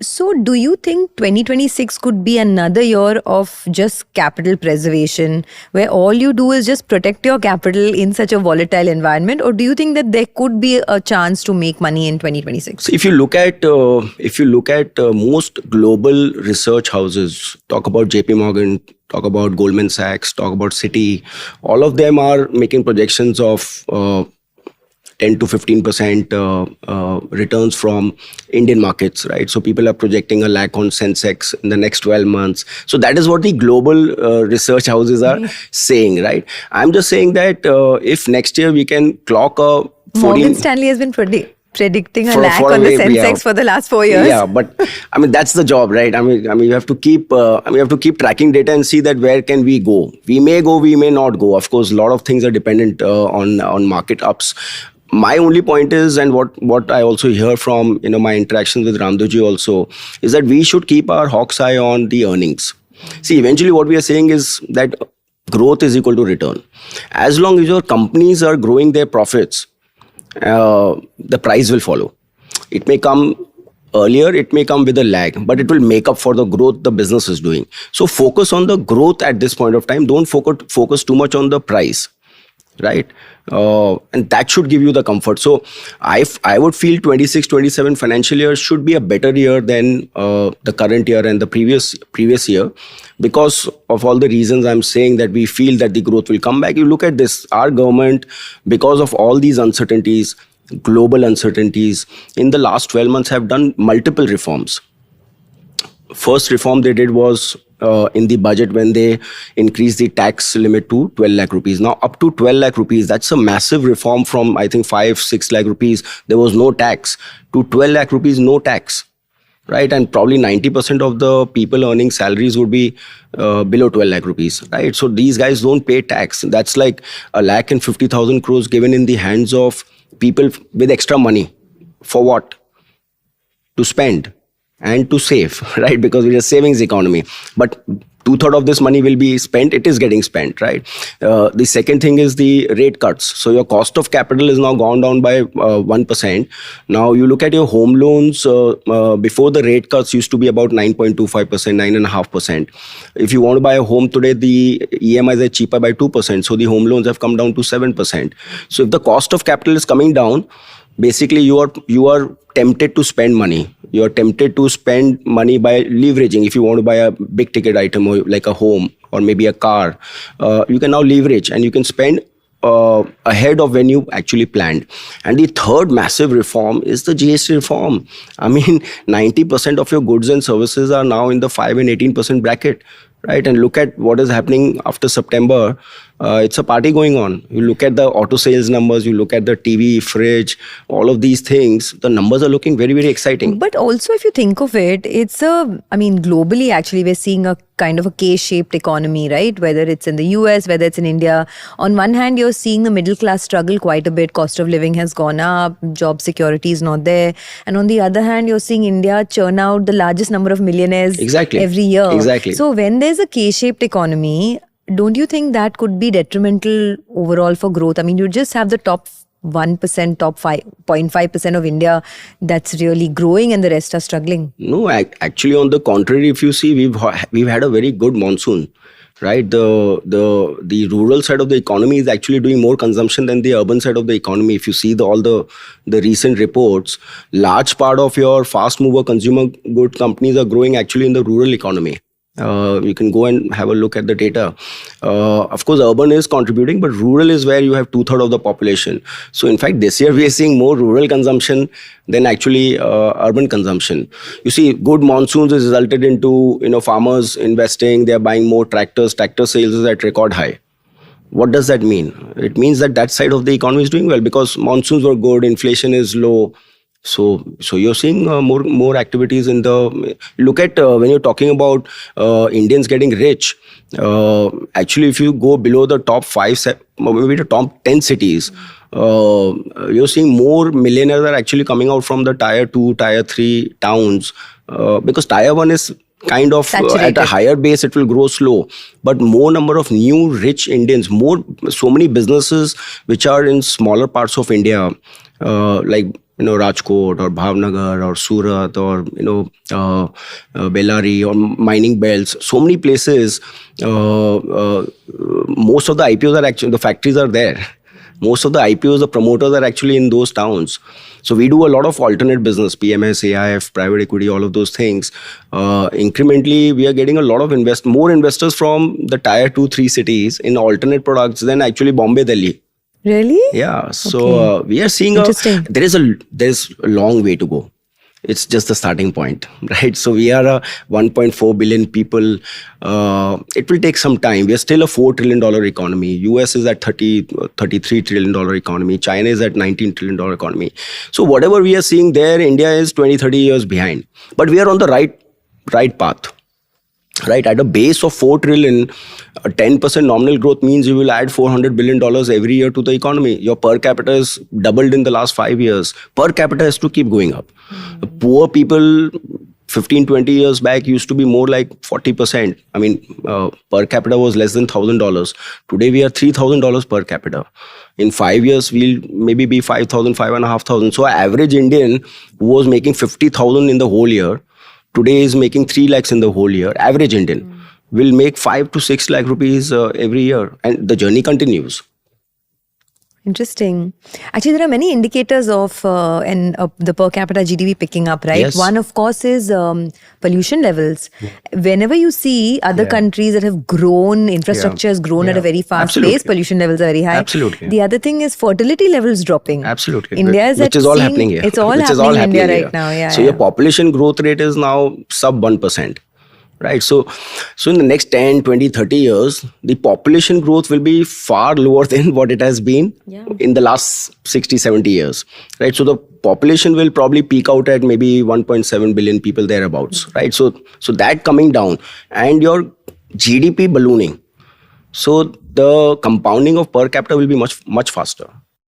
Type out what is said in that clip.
So do you think 2026 could be another year of just capital preservation, where all you do is just protect your capital in such a volatile environment? Or do you think that there could be a chance to make money in 2026? So if you look at most global research houses, talk about JP Morgan, talk about Goldman Sachs, talk about Citi, all of them are making projections of 10 to 15% returns from Indian markets, right? So people are projecting a lakh on Sensex in the next 12 months. So that is what the global research houses are saying, right? I'm just saying that if next year we can clock a 14... Morgan Stanley has been predicting a lakh on the Sensex for the last 4 years. Yeah, but I mean that's the job, right? I mean you have to keep tracking data and see that where can we go. We may go, we may not go. Of course, a lot of things are dependent on market ups. My only point is, and what I also hear from my interactions with Ramdevji also, is that we should keep our hawk's eye on the earnings. See, eventually what we are saying is that growth is equal to return. As long as your companies are growing their profits, the price will follow. It may come earlier, it may come with a lag, but it will make up for the growth the business is doing. So focus on the growth at this point of time. Don't focus too much on the price, right? And that should give you the comfort. So I would feel 26-27 financial year should be a better year than the current year and the previous year, because of all the reasons I'm saying that we feel that the growth will come back. You look at this, our government, because of all these uncertainties, global uncertainties, in the last 12 months have done multiple reforms. First reform they did was in the budget when they increased the tax limit to 12 lakh rupees. Now up to 12 lakh rupees, that's a massive reform from I think 5-6 lakh rupees. There was no tax to 12 lakh rupees, no tax, right? And probably 90% of the people earning salaries would be below 12 lakh rupees, right? So these guys don't pay tax. That's like 1,50,000 crores given in the hands of people with extra money. For what? To spend and to save, right? Because we are savings economy. But 2/3 of this money will be spent. It is getting spent, right? The second thing is the rate cuts. So your cost of capital is now gone down by 1%. Now you look at your home loans. Before the rate cuts used to be about 9.25%, 9.5%. If you want to buy a home today, the EMIs are cheaper by 2%. So the home loans have come down to 7%. So if the cost of capital is coming down, basically you are tempted to spend money. You are tempted to spend money by leveraging. If you want to buy a big ticket item or like a home or maybe a car, you can now leverage and you can spend ahead of when you actually planned. And the third massive reform is the GST reform. I mean, 90% of your goods and services are now in the 5 and 18% bracket, right? And look at what is happening after September. It's a party going on. You look at the auto sales numbers, you look at the TV, fridge, all of these things, the numbers are looking very, very exciting. But also if you think of it, globally actually we're seeing a kind of a K-shaped economy, right? Whether it's in the US, whether it's in India. On one hand, you're seeing the middle class struggle quite a bit. Cost of living has gone up, job security is not there. And on the other hand, you're seeing India churn out the largest number of millionaires every year. Exactly. So when there's a K-shaped economy, don't you think that could be detrimental overall for growth? I mean, you just have the top 1%, top 5.5% of India that's really growing and the rest are struggling. No, actually on the contrary, if you see, we've had a very good monsoon, right? The rural side of the economy is actually doing more consumption than the urban side of the economy. If you see all the recent reports, large part of your fast mover consumer good companies are growing actually in the rural economy. You can go and have a look at the data. Of course, urban is contributing, but rural is where you have 2/3 of the population. So in fact, this year we are seeing more rural consumption than actually urban consumption. You see, good monsoons has resulted into farmers investing. They are buying more tractors. Tractor sales is at record high. What does that mean? It means that side of the economy is doing well because monsoons were good, inflation is low. So you're seeing more activities in the. Look at when you're talking about Indians getting rich. Actually, if you go below the top 5, maybe the top 10 cities, you're seeing more millionaires are actually coming out from the tier 2, tier 3 towns because tier 1 is kind of at a higher base, it will grow slow. But more number of new rich Indians, so many businesses which are in smaller parts of India, like Rajkot or Bhavnagar or Surat or Bellary or mining belts. So many places. Most of the IPOs are actually, the factories are there. Most of the IPOs, the promoters are actually in those towns. So we do a lot of alternate business, PMS, AIF, private equity, all of those things. Incrementally, we are getting a lot of more investors from the tier 2, 3 cities in alternate products than actually Bombay, Delhi. Really? Yeah. So we are seeing there's a long way to go. It's just the starting point, right? So we are a 1.4 billion people. It will take some time. We are still a $4 trillion economy. US is at $33 trillion economy. China is at $19 trillion economy. So whatever we are seeing there, India is 20, 30 years behind. But we are on the right path. Right, at a base of 4 trillion, 10% nominal growth means you will add $400 billion every year to the economy. Your per capita is doubled in the last 5 years. Per capita has to keep going up. The poor people 15, 20 years back used to be more like 40%. I mean, per capita was less than $1,000. Today we are $3,000 per capita. In 5 years, we'll maybe be 5,000, 5,500. So average Indian who was making 50,000 in the whole year, today is making 3 lakhs in the whole year. Average Indian will make 5 to 6 lakh rupees every year. And the journey continues. Interesting. Actually, there are many indicators of the per capita GDP picking up, right? Yes. One, of course, is pollution levels. Whenever you see other countries that have grown, infrastructure has grown at a very fast pace, pollution levels are very high. Absolutely. The other thing is fertility levels dropping. Absolutely. India is which is all happening here. It's all happening in India right now. Yeah. So your population growth rate is now sub 1%. Right. So in the next 10, 20, 30 years, the population growth will be far lower than what it has been in the last 60, 70 years. Right. So the population will probably peak out at maybe 1.7 billion people thereabouts. Right. So that coming down and your GDP ballooning. So the compounding of per capita will be much, much faster.